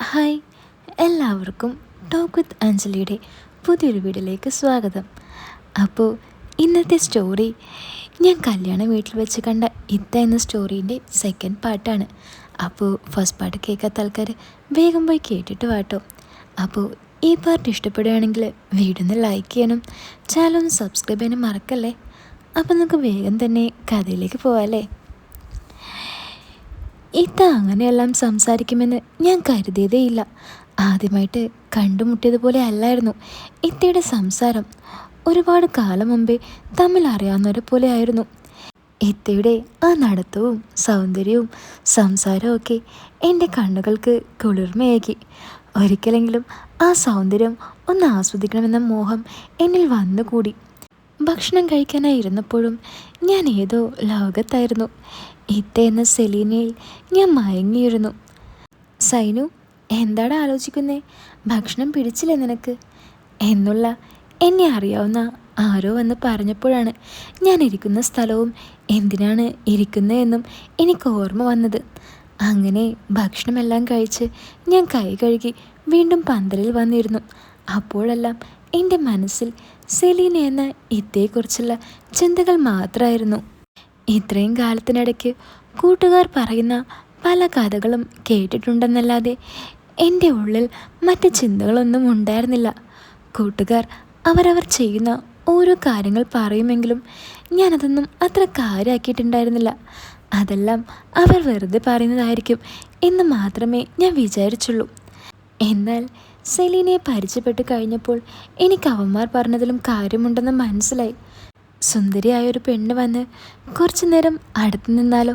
Hi, എല്ലാവർക്കും talk with അഞ്ജലിയുടെ പുതിയൊരു വീഡിയോയിലേക്ക് സ്വാഗതം. അപ്പോൾ ഇന്നത്തെ സ്റ്റോറി ഞാൻ കല്യാണ വീട്ടിൽ വെച്ച് കണ്ട ഇത്ത എന്ന സ്റ്റോറീൻ്റെ സെക്കൻഡ് പാർട്ടാണ്. അപ്പോൾ ഫസ്റ്റ് പാർട്ട് കേൾക്കാത്ത ആൾക്കാർ വേഗം പോയി കേട്ടിട്ട് വാട്ടോ. അപ്പോൾ ഈ പാർട്ട് ഇഷ്ടപ്പെടുകയാണെങ്കിൽ വീഡിയോ ഒന്ന് ലൈക്ക് ചെയ്യാനും ചാനൽ ഒന്ന് സബ്സ്ക്രൈബ് ചെയ്യാനും മറക്കല്ലേ. അപ്പോൾ നമുക്ക് വേഗം തന്നെ കഥയിലേക്ക് പോകാമല്ലേ. ഇത്ത അങ്ങനെയെല്ലാം സംസാരിക്കുമെന്ന് ഞാൻ കരുതിയതേയില്ല. ആദ്യമായിട്ട് കണ്ടുമുട്ടിയതുപോലെ അല്ലായിരുന്നു ഇത്തയുടെ സംസാരം. ഒരുപാട് കാലം മുമ്പേ തമ്മിൽ അറിയാവുന്നവരെ പോലെ ആയിരുന്നു. ഇത്തയുടെ ആ നടത്തവും സൗന്ദര്യവും സംസാരവും ഒക്കെ എൻ്റെ കണ്ണുകൾക്ക് കുളിർമയേകി. ഒരിക്കലെങ്കിലും ആ സൗന്ദര്യം ഒന്ന് ആസ്വദിക്കണമെന്ന മോഹം എന്നിൽ വന്നുകൂടി. ഭക്ഷണം കഴിക്കാനായി ഇരുന്നപ്പോഴും ഞാൻ ഏതോ ലോകത്തായിരുന്നു. ഇത്ത എന്ന സെലീനയിൽ ഞാൻ മയങ്ങിയിരുന്നു. സൈനു, എന്താടാ ആലോചിക്കുന്നേ? ഭക്ഷണം പിടിച്ചില്ലേ നിനക്ക് എന്നുള്ള എന്നെ അറിയാവുന്ന ആരോ വന്ന് പറഞ്ഞപ്പോഴാണ് ഞാൻ ഇരിക്കുന്ന സ്ഥലവും എന്തിനാണ് ഇരിക്കുന്നതെന്നും എനിക്ക് ഓർമ്മ വന്നത്. അങ്ങനെ ഭക്ഷണമെല്ലാം കഴിച്ച് ഞാൻ കൈ കഴുകി വീണ്ടും പന്തലിൽ വന്നിരുന്നു. അപ്പോഴെല്ലാം എൻ്റെ മനസ്സിൽ സെലീന എന്ന ഇത്തയെക്കുറിച്ചുള്ള ചിന്തകൾ മാത്രമായിരുന്നു. ഇത്രയും കാലത്തിനിടയ്ക്ക് കൂട്ടുകാർ പറയുന്ന പല കഥകളും കേട്ടിട്ടുണ്ടെന്നല്ലാതെ എൻ്റെ ഉള്ളിൽ മറ്റ് ചിന്തകളൊന്നും ഉണ്ടായിരുന്നില്ല. കൂട്ടുകാർ അവരവർ ചെയ്യുന്ന ഓരോ കാര്യങ്ങൾ പറയുമെങ്കിലും ഞാനതൊന്നും അത്ര കാര്യമാക്കിയിട്ടുണ്ടായിരുന്നില്ല. അതെല്ലാം അവർ വെറുതെ പറയുന്നതായിരിക്കും എന്ന് മാത്രമേ ഞാൻ വിചാരിച്ചുള്ളൂ. എന്നാൽ സെലീനയെ പരിചയപ്പെട്ട് കഴിഞ്ഞപ്പോൾ എനിക്ക് അവന്മാർ പറഞ്ഞതിലും കാര്യമുണ്ടെന്ന് മനസ്സിലായി. സുന്ദരിയായൊരു പെണ്ണ് വന്ന് കുറച്ചു നേരം അടുത്തു നിന്നാലോ,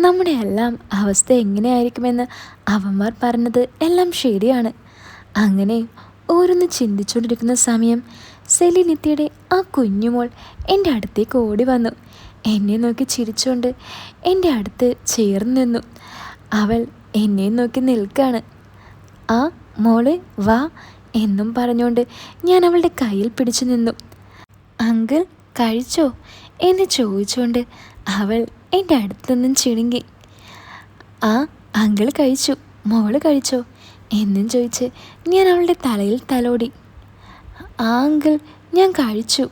നമ്മുടെ എല്ലാം അവസ്ഥ എങ്ങനെയായിരിക്കുമെന്ന് അവന്മാർ പറഞ്ഞത് എല്ലാം ശരിയാണ്. അങ്ങനെ ഓരോന്ന് ചിന്തിച്ചുകൊണ്ടിരിക്കുന്ന സമയം സെലീനത്തിയുടെ ആ കുഞ്ഞുമോൾ എൻ്റെ അടുത്തേക്ക് ഓടി വന്നു. എന്നെ നോക്കി ചിരിച്ചുകൊണ്ട് എൻ്റെ അടുത്ത് ചേർന്ന് നിന്നു. അവൾ എന്നെ നോക്കി നിൽക്കാണ്. ആ മോള് വാ എന്നും പറഞ്ഞുകൊണ്ട് ഞാൻ അവളുടെ കയ്യിൽ പിടിച്ചു നിന്നു. അങ്കിൾ കഴിച്ചോ എന്ന് ചോദിച്ചുകൊണ്ട് അവൾ എൻ്റെ അടുത്ത് നിന്നും ചിണുങ്ങി. ആ അങ്കിൾ കഴിച്ചു, മോള് കഴിച്ചോ എന്നും ചോദിച്ച് ഞാൻ അവളുടെ തലയിൽ തലോടി. ആ അങ്കിൾ ഞാൻ കഴിച്ചു.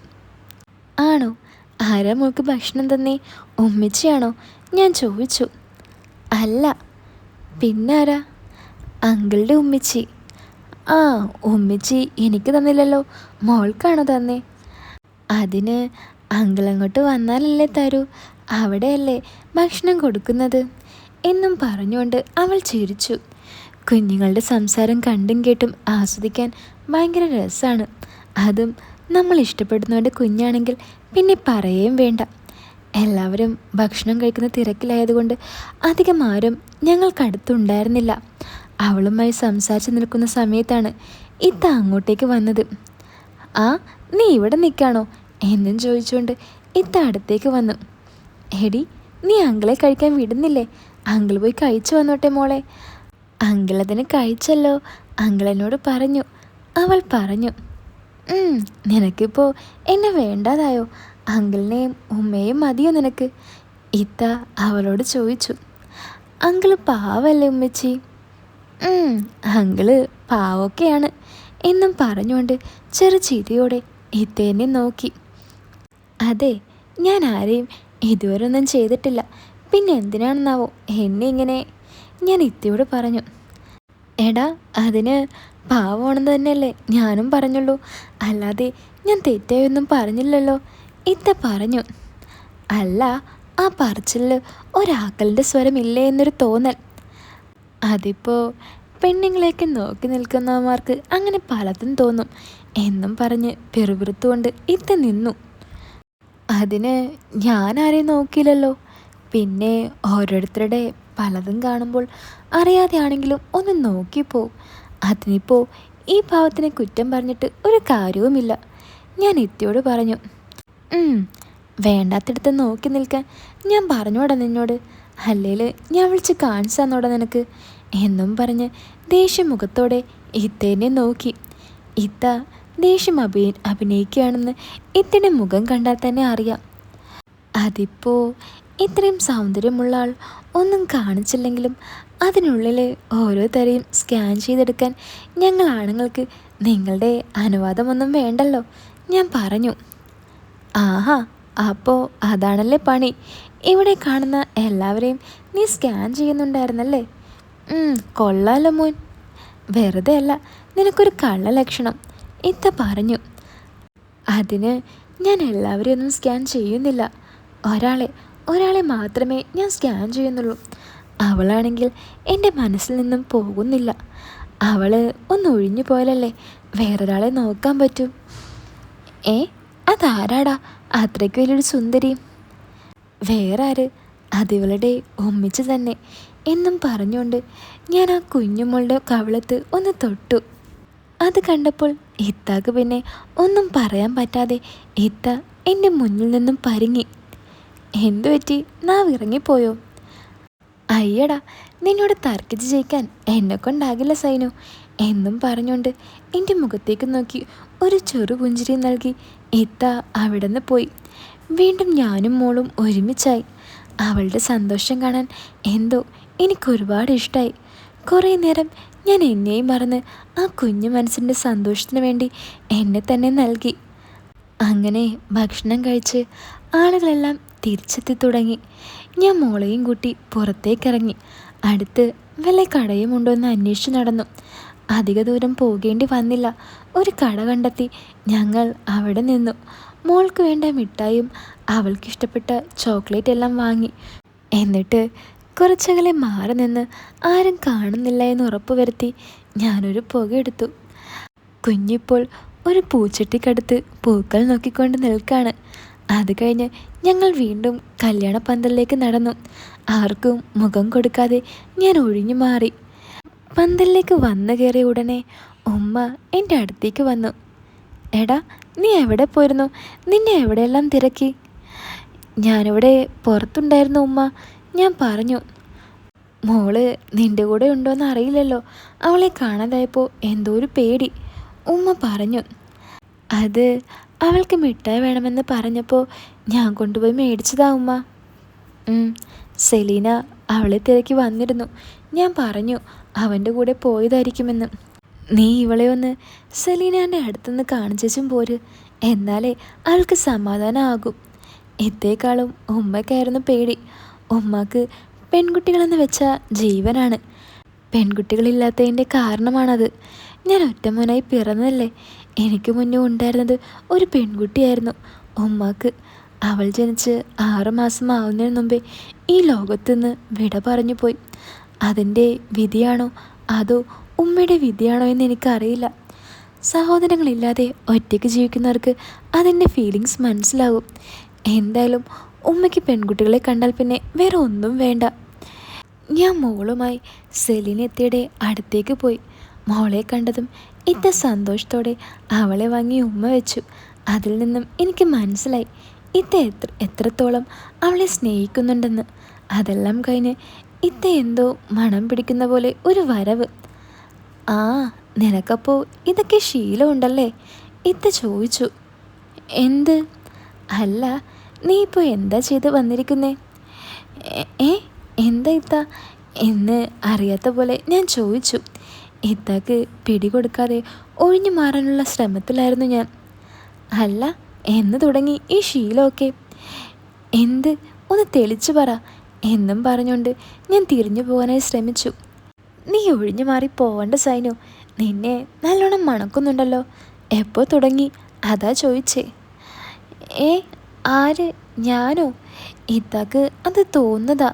ആണോ? ആരാ മോൾക്ക് ഭക്ഷണം തന്നേ? ഉമ്മച്ചിയാണോ? ഞാൻ ചോദിച്ചു. അല്ല, പിന്നാരാ? അങ്കിളുടെ ഉമ്മച്ചി. ആ, ഉമ്മച്ചി എനിക്ക് തന്നില്ലല്ലോ, മോൾക്കാണോ തന്നേ? അതിന് അങ്കിൾ അങ്ങോട്ട് വന്നാലല്ലേ തരൂ, അവിടെയല്ലേ ഭക്ഷണം കൊടുക്കുന്നത് എന്നും പറഞ്ഞുകൊണ്ട് അവൾ ചിരിച്ചു. കുഞ്ഞുങ്ങളുടെ സംസാരം കണ്ടും കേട്ടും ആസ്വദിക്കാൻ ഭയങ്കര രസമാണ്. അതും നമ്മൾ ഇഷ്ടപ്പെടുന്നവൻ്റെ കുഞ്ഞാണെങ്കിൽ പിന്നെ പറയുകയും വേണ്ട. എല്ലാവരും ഭക്ഷണം കഴിക്കുന്ന തിരക്കിലായതുകൊണ്ട് അധികം ആരും ഞങ്ങൾക്കടുത്തുണ്ടായിരുന്നില്ല. അവളുമായി സംസാരിച്ച് നിൽക്കുന്ന സമയത്താണ് ഇത്ത അങ്ങോട്ടേക്ക് വന്നത്. ആ, നീ ഇവിടെ നിൽക്കാണോ എന്നും ചോദിച്ചുകൊണ്ട് ഇത്ത അടുത്തേക്ക് വന്നു. എടി, നീ അങ്കിളെ കഴിക്കാൻ വിടുന്നില്ലേ? അങ്കിൾ പോയി കഴിച്ചു വന്നോട്ടെ മോളെ. അങ്കിൾ അതിന് കഴിച്ചല്ലോ, അങ്കിൾ എന്നോട് പറഞ്ഞു, അവൾ പറഞ്ഞു. നിനക്കിപ്പോൾ എന്നെ വേണ്ടാതായോ? അങ്കിളിനെയും ഉമ്മയും മതിയോ നിനക്ക്? ഇത്ത അവളോട് ചോദിച്ചു. അങ്കിള് പാവല്ലേ ഉമ്മച്ചി? അങ്കിള് പാവൊക്കെയാണ് എന്നും പറഞ്ഞുകൊണ്ട് ചെറു ചിരിയോടെ ഇത്തേനെ നോക്കി. അതെ, ഞാൻ ആരെയും ഇതുവരെ ഒന്നും ചെയ്തിട്ടില്ല, പിന്നെ എന്തിനാണെന്നാവോ എന്നെ ഇങ്ങനെ? ഞാൻ ഇത്തയോട് പറഞ്ഞു. എടാ, അതിന് പാവമാണെന്ന് തന്നെയല്ലേ ഞാനും പറഞ്ഞുള്ളൂ, അല്ലാതെ ഞാൻ തെറ്റായൊന്നും പറഞ്ഞില്ലല്ലോ, ഇത്ത പറഞ്ഞു. അല്ല, ആ പറച്ചിലിൽ ഒരാക്കലിൻ്റെ സ്വരമില്ലേ എന്നൊരു തോന്നൽ. അതിപ്പോൾ പെണ്ണുങ്ങളെയൊക്കെ നോക്കി നിൽക്കുന്നവന്മാർക്ക് അങ്ങനെ പലതും തോന്നും എന്നും പറഞ്ഞ് പിറുപിറുത്തുകൊണ്ട് ഇത്ത നിന്നു. അതിന് ഞാൻ ആരെയും നോക്കിയില്ലല്ലോ. പിന്നെ ഓരോരുത്തരുടെ പലതും കാണുമ്പോൾ അറിയാതെയാണെങ്കിലും ഒന്ന് നോക്കിപ്പോവും. അതിനിപ്പോൾ ഈ പാവത്തിനെ കുറ്റം പറഞ്ഞിട്ട് ഒരു കാര്യവുമില്ല. ഞാൻ ഇത്തയോട് പറഞ്ഞു. വേണ്ടാത്തടുത്ത് നോക്കി നിൽക്കാൻ ഞാൻ പറഞ്ഞോടാ നിന്നോട്, അല്ലേൽ ഞാൻ വിളിച്ച് കാണിച്ചു തന്നോടാ നിനക്ക് എന്നും പറഞ്ഞ് ദേഷ്യമുഖത്തോടെ ഇത്തേനെ നോക്കി. ഇത്ത ദേഷ്യം അഭിനയിക്കുകയാണെന്ന് ഇത്തയുടെ മുഖം കണ്ടാൽ തന്നെ അറിയാം. അതിപ്പോൾ ഇത്രയും സൗന്ദര്യമുള്ള ആൾ ഒന്നും കാണിച്ചില്ലെങ്കിലും അതിനുള്ളിൽ ഓരോ തരയും സ്കാൻ ചെയ്തെടുക്കാൻ ഞങ്ങൾ ആണുങ്ങൾക്ക് നിങ്ങളുടെ അനുവാദമൊന്നും വേണ്ടല്ലോ, ഞാൻ പറഞ്ഞു. ആഹാ, അപ്പോൾ അതാണല്ലേ പണി. ഇവിടെ കാണുന്ന എല്ലാവരെയും നീ സ്കാൻ ചെയ്യുന്നുണ്ടായിരുന്നല്ലേ? കൊള്ളാലോ മോൻ. വെറുതെ അല്ല, നിനക്കൊരു കള്ള ലക്ഷണം, ഇത്ത പറഞ്ഞു. അതിന് ഞാൻ എല്ലാവരെയും ഒന്നും സ്കാൻ ചെയ്യുന്നില്ല. ഒരാളെ മാത്രമേ ഞാൻ സ്കാൻ ചെയ്യുന്നുള്ളൂ. അവളാണെങ്കിൽ എൻ്റെ മനസ്സിൽ നിന്നും പോകുന്നില്ല. അവൾ ഒന്ന് ഒഴിഞ്ഞു പോയാലല്ലേ വേറൊരാളെ നോക്കാൻ പറ്റും. അതാരാടാ അത്രയ്ക്ക് വലിയൊരു സുന്ദരി? വേറാര്, അതിവളുടെ ഒമ്മിച്ച് തന്നെ എന്നും പറഞ്ഞുകൊണ്ട് ഞാൻ ആ കുഞ്ഞുമോളുടെ കവിളത്ത് ഒന്ന് തൊട്ടു. അത് കണ്ടപ്പോൾ ഇത്താക്ക് പിന്നെ ഒന്നും പറയാൻ പറ്റാതെ ഇത്ത എൻ്റെ മുന്നിൽ നിന്നും പരിങ്ങി. എന്തു പറ്റി, നാവ് ഇറങ്ങിപ്പോയോ? അയ്യടാ, നിന്നോട് തർക്കിച്ച് ജയിക്കാൻ എന്നെക്കൊണ്ടാകില്ല സൈനു എന്നും പറഞ്ഞുകൊണ്ട് എൻ്റെ മുഖത്തേക്ക് നോക്കി ഒരു ചെറുപുഞ്ചിരി നൽകി ഇത്ത അവിടെ നിന്ന് പോയി. വീണ്ടും ഞാനും മോളും ഒരുമിച്ചായി. അവളുടെ സന്തോഷം കാണാൻ എന്തോ എനിക്കൊരുപാട് ഇഷ്ടമായി. കുറേ നേരം ഞാൻ എന്നെയും മറന്ന് ആ കുഞ്ഞു മനസ്സിൻ്റെ സന്തോഷത്തിന് വേണ്ടി എന്നെ തന്നെ നൽകി. അങ്ങനെ ഭക്ഷണം കഴിച്ച് ആളുകളെല്ലാം തിരിച്ചെത്തി തുടങ്ങി. ഞാൻ മോളെയും കൂട്ടി പുറത്തേക്കിറങ്ങി. അടുത്ത് വല്ല കടയും ഉണ്ടോ എന്ന് അന്വേഷിച്ച് നടന്നു. അധിക ദൂരം പോകേണ്ടി വന്നില്ല. ഒരു കട കണ്ടെത്തി ഞങ്ങൾ അവിടെ നിന്നു. മോൾക്ക് വേണ്ട മിഠായും അവൾക്കിഷ്ടപ്പെട്ട ചോക്ലേറ്റ് എല്ലാം വാങ്ങി. എന്നിട്ട് കുറച്ചകലെ മാറി നിന്ന് ആരും കാണുന്നില്ല എന്ന് ഉറപ്പുവരുത്തി ഞാനൊരു പുകയെടുത്തു. കുഞ്ഞിപ്പോൾ ഒരു പൂച്ചട്ടിക്കടുത്ത് പൂക്കൾ നോക്കിക്കൊണ്ട് നിൽക്കാണ്. അത് കഴിഞ്ഞ് ഞങ്ങൾ വീണ്ടും കല്യാണ പന്തലിലേക്ക് നടന്നു. ആർക്കും മുഖം കൊടുക്കാതെ ഞാൻ ഒഴിഞ്ഞു മാറി. പന്തലിലേക്ക് വന്നു കയറിയ ഉടനെ ഉമ്മ എൻ്റെ അടുത്തേക്ക് വന്നു. എടാ, നീ എവിടെ പോയിരുന്നു? നിന്നെ എവിടെയെല്ലാം തിരക്കി? ഞാനിവിടെ പുറത്തുണ്ടായിരുന്നു ഉമ്മ, ഞാൻ പറഞ്ഞു. മോള് നിൻ്റെ കൂടെ ഉണ്ടോയെന്ന് അറിയില്ലല്ലോ, അവളെ കാണാതായപ്പോൾ എന്തോ ഒരു പേടി, ഉമ്മ പറഞ്ഞു. അത് അവൾക്ക് മിഠായി വേണമെന്ന് പറഞ്ഞപ്പോൾ ഞാൻ കൊണ്ടുപോയി മേടിച്ചതാ ഉമ്മ. സെലീന അവളെ തിരക്കി വന്നിരുന്നു, ഞാൻ പറഞ്ഞു അവൻ്റെ കൂടെ പോയതായിരിക്കുമെന്ന്. നീ ഇവളെ ഒന്ന് സെലീനാൻ്റെ അടുത്തുനിന്ന് കാണിച്ചും പോര്, എന്നാലേ അവൾക്ക് സമാധാനമാകും. ഇത്തേക്കാളും ഉമ്മയ്ക്കായിരുന്നു പേടി. ഉമ്മക്ക് പെൺകുട്ടികളെന്ന് വെച്ചാൽ ജീവനാണ്. പെൺകുട്ടികളില്ലാത്തതിൻ്റെ കാരണമാണത്. ഞാൻ ഒറ്റമോനായി പിറന്നതല്ലേ. എനിക്ക് മുന്നേ ഉണ്ടായിരുന്നത് ഒരു പെൺകുട്ടിയായിരുന്നു ഉമ്മക്ക്. അവൾ ജനിച്ച് 6 മാസം ആവുന്നതിന് മുമ്പേ ഈ ലോകത്തുനിന്ന് വിട പറഞ്ഞു പോയി. അതിൻ്റെ വിധിയാണോ അതോ ഉമ്മയുടെ വിധിയാണോ എന്ന് എനിക്കറിയില്ല. സഹോദരങ്ങളില്ലാതെ ഒറ്റയ്ക്ക് ജീവിക്കുന്നവർക്ക് അതിൻ്റെ ഫീലിങ്സ് മനസ്സിലാകും. എന്തായാലും ഉമ്മയ്ക്ക് പെൺകുട്ടികളെ കണ്ടാൽ പിന്നെ വേറെ ഒന്നും വേണ്ട. ഞാൻ മോളുമായി സെലീനത്തയുടെ അടുത്തേക്ക് പോയി. മോളെ കണ്ടതും ഇത്ത സന്തോഷത്തോടെ അവളെ വാങ്ങി ഉമ്മ വെച്ചു. അതിൽ നിന്നും എനിക്ക് മനസ്സിലായി ഇത്ത എത്രത്തോളം അവളെ സ്നേഹിക്കുന്നുണ്ടെന്ന്. അതെല്ലാം കഴിഞ്ഞ് ഇത്ത എന്തോ മണം പിടിക്കുന്ന പോലെ ഒരു വരവ്. ആ, നിനക്കപ്പോൾ ഇതൊക്കെ ശീലമുണ്ടല്ലേ? ഇത്ത ചോദിച്ചു. എന്ത്? അല്ല, നീ ഇപ്പോൾ എന്താ ചെയ്ത് വന്നിരിക്കുന്നേ? എന്താ ഇത്ത എന്ന് അറിയാത്ത പോലെ ഞാൻ ചോദിച്ചു. ഇത്താക്ക് പിടികൊടുക്കാതെ ഒഴിഞ്ഞു മാറാനുള്ള ശ്രമത്തിലായിരുന്നു ഞാൻ. അല്ല, എന്ന് തുടങ്ങി ഈ ശീലമൊക്കെ? എന്ത്, ഒന്ന് തെളിച്ചു പറ എന്നും പറഞ്ഞുകൊണ്ട് ഞാൻ തിരിഞ്ഞു പോകാനായി ശ്രമിച്ചു. നീ ഒഴിഞ്ഞു മാറി പോവേണ്ട സൈനു, നിന്നെ നല്ലോണം മണക്കുന്നുണ്ടല്ലോ. എപ്പോൾ തുടങ്ങി? അതാ ചോദിച്ചേ. ആര്? ഞാനോ? ഇത്താക്ക് അത് തോന്നുന്നതാ.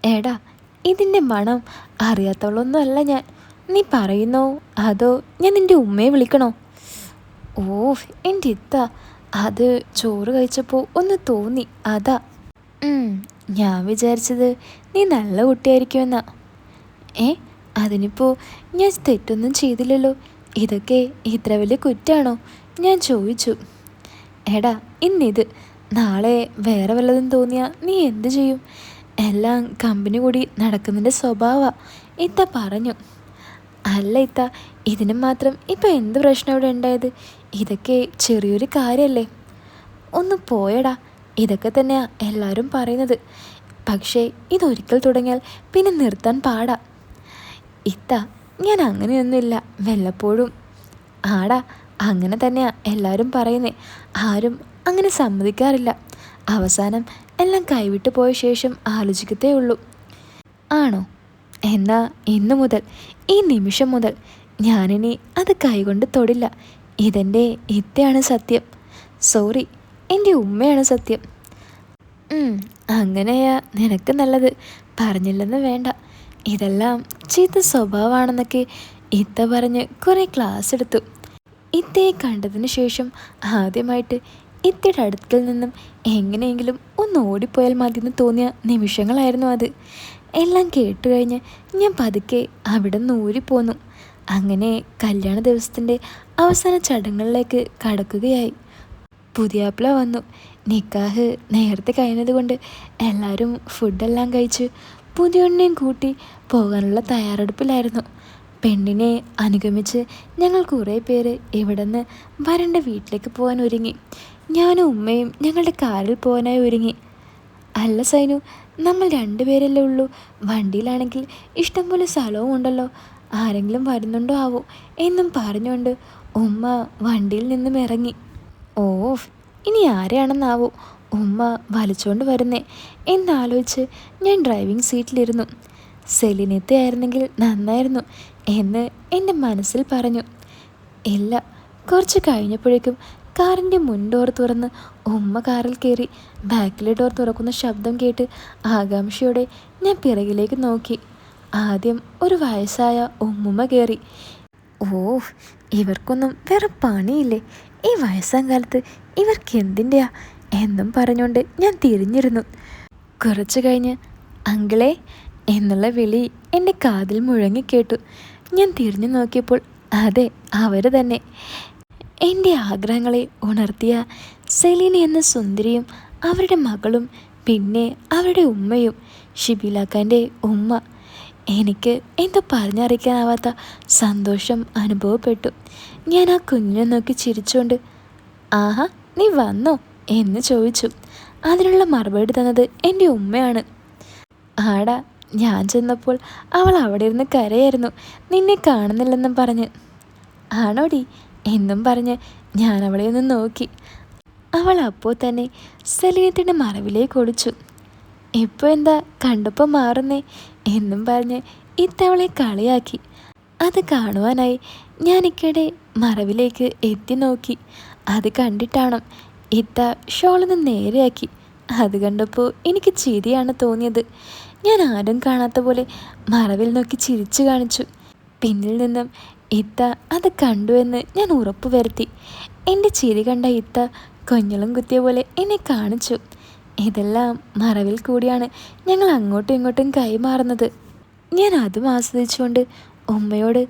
എടാ, ഇതിൻ്റെ മണം അറിയാത്തവളൊന്നും അല്ല ഞാൻ. നീ പറയുന്നോ അതോ ഞാൻ നിൻ്റെ ഉമ്മയെ വിളിക്കണോ? ഓ എൻ്റെ ഇത്ത, അത് ചോറ് കഴിച്ചപ്പോൾ ഒന്ന് തോന്നി, അതാ. ഞാൻ വിചാരിച്ചത് നീ നല്ല കുട്ടിയായിരിക്കുമെന്നാ. അതിനിപ്പോൾ ഞാൻ തെറ്റൊന്നും ചെയ്തില്ലല്ലോ. ഇതൊക്കെ ഇത്ര വലിയ കുറ്റാണോ? ഞാൻ ചോദിച്ചു. എടാ, ഇന്നിത്, നാളെ വേറെ വല്ലതും തോന്നിയാൽ നീ എന്തു ചെയ്യും? എല്ലാം കമ്പനി കൂടി നടക്കുന്നതിൻ്റെ സ്വഭാവമാണ്, ഇത്ത പറഞ്ഞു. അല്ല ഇത്ത, ഇതിന് മാത്രം ഇപ്പം എന്ത് പ്രശ്നം ഇവിടെ ഉണ്ടായത്? ഇതൊക്കെ ചെറിയൊരു കാര്യമല്ലേ. ഒന്ന് പോയടാ, ഇതൊക്കെ തന്നെയാണ് എല്ലാവരും പറയുന്നത്. പക്ഷേ ഇതൊരിക്കൽ തുടങ്ങിയാൽ പിന്നെ നിർത്താൻ പാടാ. ഇത്ത, ഞാൻ അങ്ങനെയൊന്നുമില്ല, വല്ലപ്പോഴും. ആടാ, അങ്ങനെ തന്നെയാ എല്ലാവരും പറയുന്നേ. ആരും അങ്ങനെ സമ്മതിക്കാറില്ല. അവസാനം എല്ലാം കൈവിട്ടു പോയ ശേഷം ആലോചിക്കത്തേ ഉള്ളൂ. ആണോ? എന്നാ ഇന്നു മുതൽ, ഈ നിമിഷം മുതൽ ഞാനിനി അത് കൈകൊണ്ട് തൊടില്ല. ഇതെൻ്റെ ഇത്തയാണ് സത്യം. സോറി, എൻ്റെ ഉമ്മയാണ് സത്യം. അങ്ങനെയാ നിനക്ക് നല്ലത്. പറഞ്ഞില്ലെന്ന് വേണ്ട. ഇതെല്ലാം ചീത്ത സ്വഭാവമാണെന്നൊക്കെ ഇത്ത പറഞ്ഞ് കുറേ ക്ലാസ് എടുത്തു. ഇത്തയെ കണ്ടതിന് ശേഷം ആദ്യമായിട്ട് ഇത്തയുടെ അടുക്കൽ നിന്നും എങ്ങനെയെങ്കിലും ഒന്ന് ഓടിപ്പോയാൽ മതിയെന്ന് തോന്നിയ നിമിഷങ്ങളായിരുന്നു അത്. എല്ലാം കേട്ട് കഴിഞ്ഞ് ഞാൻ പതുക്കെ അവിടെ നിന്ന് ഊരിപ്പോന്നു. അങ്ങനെ കല്യാണ ദിവസത്തിൻ്റെ അവസാന ചടങ്ങുകളിലേക്ക് കടക്കുകയായി. പുതിയാപ്പിള വന്നു. നിക്കാഹ് നേരത്തെ കഴിഞ്ഞതുകൊണ്ട് എല്ലാവരും ഫുഡെല്ലാം കഴിച്ച് പുതിയൊണ്ണിനെയും കൂട്ടി പോകാനുള്ള തയ്യാറെടുപ്പിലായിരുന്നു. പെണ്ണിനെ അനുഗമിച്ച് ഞങ്ങൾ കുറേ പേര് ഇവിടെ നിന്ന് വരൻ്റെ വീട്ടിലേക്ക് പോകാൻ ഒരുങ്ങി. ഞാനും ഉമ്മയും ഞങ്ങളുടെ കാറിൽ പോകാനായി ഒരുങ്ങി. അല്ല സൈനു, നമ്മൾ 2 പേരല്ലേ ഉള്ളൂ. വണ്ടിയിലാണെങ്കിൽ ഇഷ്ടംപോലെ സ്ഥലവും ഉണ്ടല്ലോ. ആരെങ്കിലും വരുന്നുണ്ടോ ആവോ എന്നും പറഞ്ഞുകൊണ്ട് ഉമ്മ വണ്ടിയിൽ നിന്നും ഇറങ്ങി. ഓഫ്, ഇനി ആരെയാണെന്നാവോ ഉമ്മ വലിച്ചുകൊണ്ട് വരുന്നേ എന്നാലോചിച്ച് ഞാൻ ഡ്രൈവിംഗ് സീറ്റിലിരുന്നു. സെലിനത്തെയായിരുന്നെങ്കിൽ നന്നായിരുന്നു എന്ന് എൻ്റെ മനസ്സിൽ പറഞ്ഞു. ഇല്ല, കുറച്ച് കഴിഞ്ഞപ്പോഴേക്കും കാറിൻ്റെ മുൻ ഡോർ തുറന്ന് ഉമ്മ കാറിൽ കയറി. ബാക്കിലെ ഡോർ തുറക്കുന്ന ശബ്ദം കേട്ട് ആകാംക്ഷയോടെ ഞാൻ പിറകിലേക്ക് നോക്കി. ആദ്യം ഒരു വയസ്സായ ഉമ്മുമ്മ കയറി. ഓഹ്, ഇവർക്കൊന്നും വേറെ പണിയില്ലേ? ഈ വയസ്സാം കാലത്ത് ഇവർക്ക് എന്തിൻ്റെയാ എന്നും പറഞ്ഞുകൊണ്ട് ഞാൻ തിരിഞ്ഞിരുന്നു. കുറച്ചു കഴിഞ്ഞ് അങ്കിളെ എന്നുള്ള വിളി എൻ്റെ കാതിൽ മുഴങ്ങിക്കേട്ടു. ഞാൻ തിരിഞ്ഞു നോക്കിയപ്പോൾ അതെ, അവർ തന്നെ. എൻ്റെ ആഗ്രഹങ്ങളെ ഉണർത്തിയ സെലീന എന്ന സുന്ദരിയും അവരുടെ മകളും പിന്നെ അവരുടെ ഉമ്മയും, ഷിബിലാക്കാൻ്റെ ഉമ്മ. എനിക്ക് എന്തോ പറഞ്ഞറിയിക്കാനാവാത്ത സന്തോഷം അനുഭവപ്പെട്ടു. ഞാൻ ആ കുഞ്ഞിനെ നോക്കി ചിരിച്ചുകൊണ്ട് ആഹാ, നീ വന്നോ എന്ന് ചോദിച്ചു. അതിനുള്ള മറുപടി തന്നത് എൻ്റെ ഉമ്മയാണ്. ആടാ, ഞാൻ ചെന്നപ്പോൾ അവൾ അവിടെ ഇരുന്ന് കരയായിരുന്നു, നിന്നെ കാണുന്നില്ലെന്നും പറഞ്ഞ്. ആണോടി എന്നും പറഞ്ഞ് ഞാൻ അവളെ ഒന്ന് നോക്കി. അവൾ അപ്പോൾ തന്നെ സെലീനത്തിൻ്റെ മറവിലേക്ക് ഒളിച്ചു. ഇപ്പോൾ എന്താ കണ്ടപ്പോൾ മാറുന്നേ എന്നും പറഞ്ഞ് ഇത്തവളെ കളിയാക്കി. അത് കാണുവാനായി ഞാൻ ഇക്കയുടെ മറവിലേക്ക് എത്തി നോക്കി. അത് കണ്ടിട്ടാണോ ഇത്ത ഷോളൊന്ന് നേരെയാക്കി. അത് കണ്ടപ്പോൾ എനിക്ക് ചിരിയാണ് തോന്നിയത്. ഞാൻ ആരും കാണാത്ത പോലെ മറവിൽ നോക്കി ചിരിച്ചു കാണിച്ചു. പിന്നിൽ നിന്നും ഇത്ത അത് കണ്ടുവെന്ന് ഞാൻ ഉറപ്പു വരുത്തി. എൻ്റെ ചിരി കണ്ട ഇത്ത കൊഞ്ഞളം കുത്തിയ പോലെ എന്നെ കാണിച്ചു. ഇതെല്ലാം മറവിൽ കൂടിയാണ് ഞങ്ങൾ അങ്ങോട്ടും ഇങ്ങോട്ടും കൈമാറുന്നത്. ഞാൻ അതും ആസ്വദിച്ചുകൊണ്ട് ഉമ്മയോട്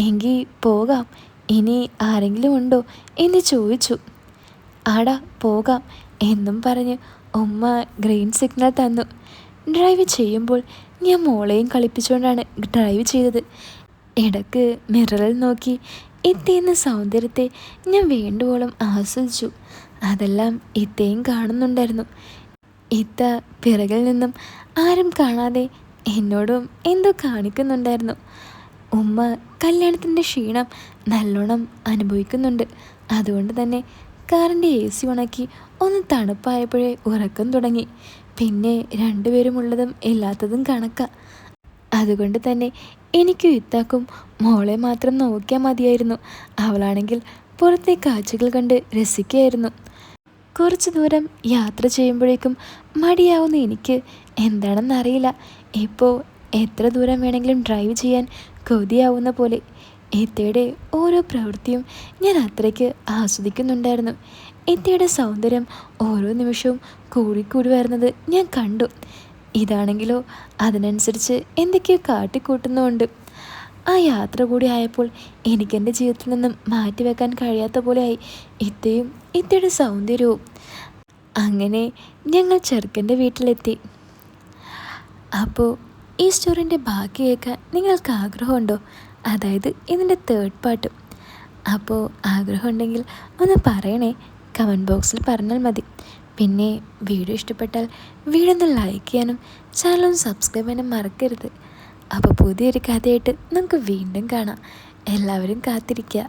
എങ്കിൽ പോകാം, ഇനി ആരെങ്കിലും ഉണ്ടോ എന്ന് ചോദിച്ചു. ആടാ പോകാം എന്നും പറഞ്ഞ് ഉമ്മ ഗ്രീൻ സിഗ്നൽ തന്നു. ഡ്രൈവ് ചെയ്യുമ്പോൾ ഞാൻ മോളെയും കളിപ്പിച്ചുകൊണ്ടാണ് ഡ്രൈവ് ചെയ്തത്. ഇടയ്ക്ക് മിററിൽ നോക്കി ഇത്തയെന്ന സൗന്ദര്യത്തെ ഞാൻ വേണ്ടുവോളം ആസ്വദിച്ചു. അതെല്ലാം ഇത്തയും കാണുന്നുണ്ടായിരുന്നു. ഇത്ത പിറകിൽ നിന്നും ആരും കാണാതെ എന്നോടും എന്തോ കാണിക്കുന്നുണ്ടായിരുന്നു. ഉമ്മ കല്യാണത്തിൻ്റെ ക്ഷീണം നല്ലോണം അനുഭവിക്കുന്നുണ്ട്. അതുകൊണ്ട് തന്നെ കാറിൻ്റെ AC ഉണക്കി ഒന്ന് തണുപ്പായപ്പോഴേ ഉറക്കം തുടങ്ങി. പിന്നെ 2 പേരും ഉള്ളതും ഇല്ലാത്തതും കണക്കാ. അതുകൊണ്ട് തന്നെ എനിക്കും ഇത്താക്കും മോളെ മാത്രം നോക്കിയാൽ മതിയായിരുന്നു. അവളാണെങ്കിൽ പുറത്തെ കാഴ്ചകൾ കണ്ട് രസിക്കുകയായിരുന്നു. കുറച്ച് ദൂരം യാത്ര ചെയ്യുമ്പോഴേക്കും മടിയാവുന്ന എനിക്ക് എന്താണെന്നറിയില്ല, ഇപ്പോൾ എത്ര ദൂരം വേണമെങ്കിലും ഡ്രൈവ് ചെയ്യാൻ കൊതിയാവുന്ന പോലെ. ഇത്തയുടെ ഓരോ പ്രവൃത്തിയും ഞാൻ അത്രയ്ക്ക് ആസ്വദിക്കുന്നുണ്ടായിരുന്നു. ഇത്തയുടെ സൗന്ദര്യം ഓരോ നിമിഷവും കൂടിക്കൂടി വരുന്നത് ഞാൻ കണ്ടു. ഇതാണെങ്കിലോ അതിനനുസരിച്ച് എന്തൊക്കെയോ കാട്ടിക്കൂട്ടുന്നുമുണ്ട്. ആ യാത്ര കൂടി ആയപ്പോൾ എനിക്കെൻ്റെ ജീവിതത്തിൽ നിന്നും മാറ്റിവെക്കാൻ കഴിയാത്ത പോലെയായി ഇത്തയും ഇത്തയുടെ സൗന്ദര്യവും. അങ്ങനെ ഞങ്ങൾ ചെറുക്കൻ്റെ വീട്ടിലെത്തി. അപ്പോൾ ഈ സ്റ്റോറിൻ്റെ ബാക്കി കേൾക്കാൻ നിങ്ങൾക്ക് ആഗ്രഹമുണ്ടോ? അതായത് ഇതിൻ്റെ 3rd പാർട്ട്. അപ്പോൾ ആഗ്രഹമുണ്ടെങ്കിൽ ഒന്ന് പറയണേ, കമൻറ്റ് ബോക്സിൽ പറഞ്ഞാൽ മതി. പിന്നെ വീഡിയോ ഇഷ്ടപ്പെട്ടാൽ വീഡിയോ ഒന്ന് ലൈക്ക് ചെയ്യാനും ചാനൽ സബ്സ്ക്രൈബ് ചെയ്യാനും മറക്കരുത്. അപ്പോൾ പുതിയൊരു കഥയായിട്ട് നമുക്ക് വീണ്ടും കാണാം. എല്ലാവരും കാത്തിരിക്കുക.